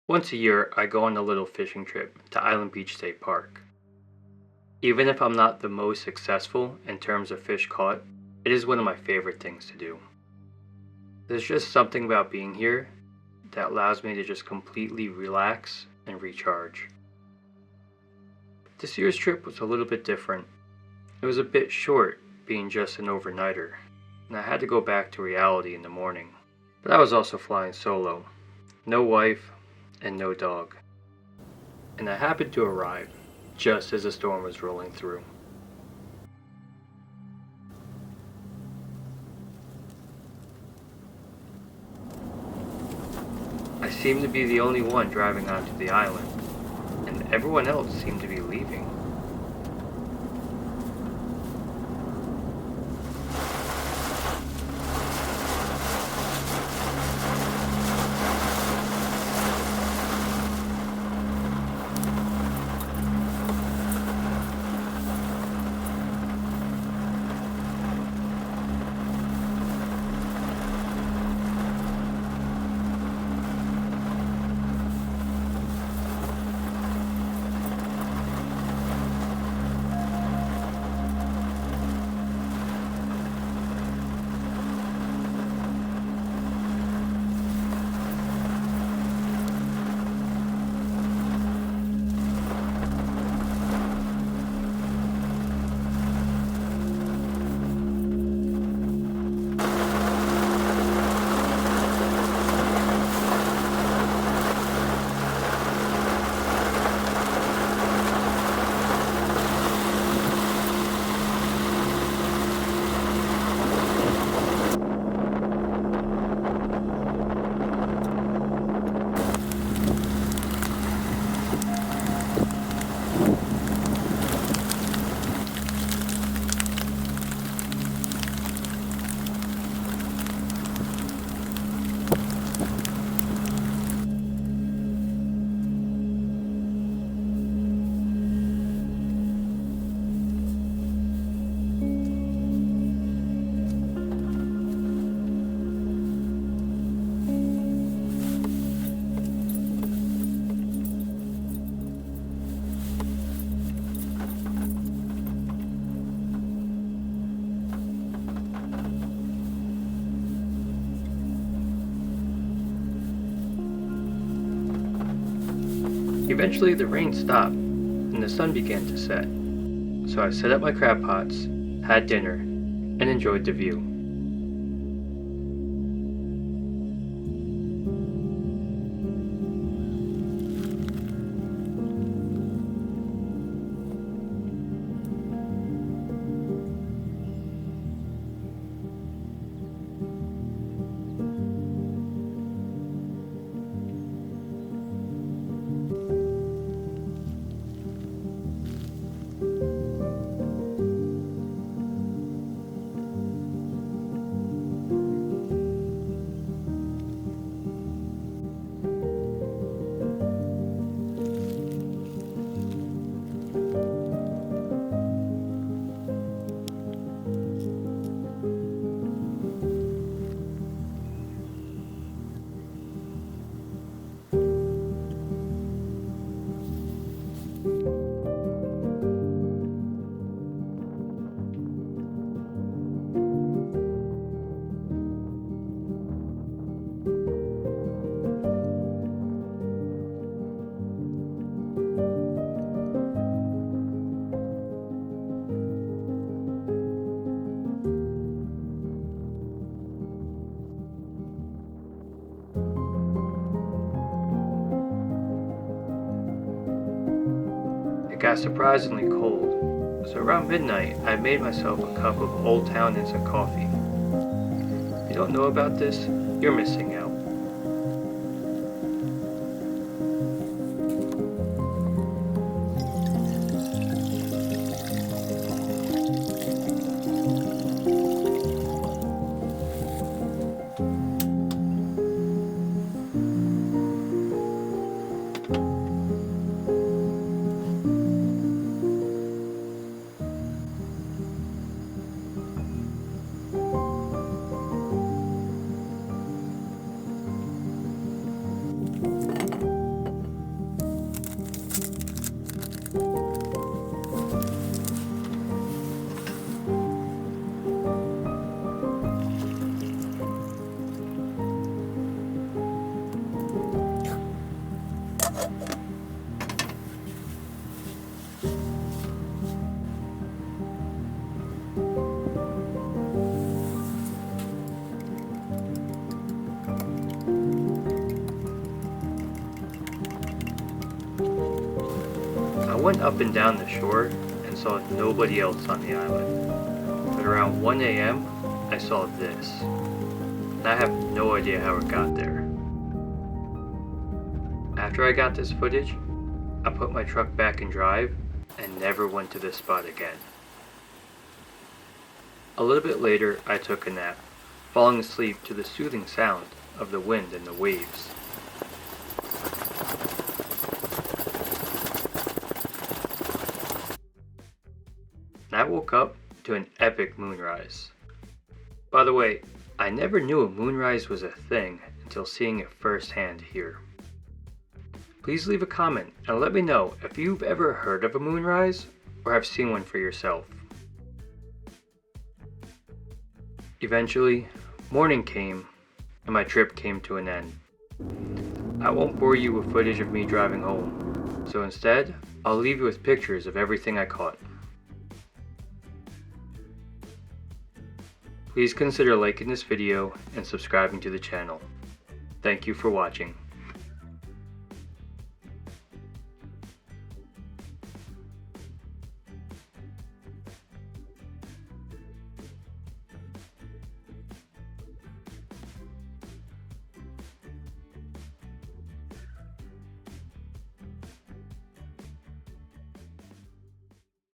Once a year, I go on a little fishing trip to Island Beach State Park. Even if I'm not the most successful in terms of fish caught, it is one of my favorite things to do. There's just something about being here that allows me to just completely relax and recharge. This year's trip was a little bit different. It was a bit short, being just an overnighter, and I had to go back to reality in the morning. But I was also flying solo, no wife, and no dog. And I happened to arrive just as the storm was rolling through. I seemed to be the only one driving onto the island, and everyone else seemed to be leaving. Eventually the rain stopped and the sun began to set, so I set up my crab pots, had dinner, and enjoyed the view. It got surprisingly cold, so around midnight I made myself a cup of Old Town and some coffee. If you don't know about this, you're missing out. went up and down the shore and saw nobody else on the island. But around 1 a.m., I saw this. And I have no idea how it got there. After I got this footage, I put my truck back in drive and never went to this spot again. A little bit later, I took a nap, falling asleep to the soothing sound of the wind and the waves. I woke up to an epic moonrise. By the way, I never knew a moonrise was a thing until seeing it firsthand here. Please leave a comment and let me know if you've ever heard of a moonrise or have seen one for yourself. Eventually, morning came and my trip came to an end. I won't bore you with footage of me driving home, so instead, I'll leave you with pictures of everything I caught. Please consider liking this video and subscribing to the channel. Thank you for watching.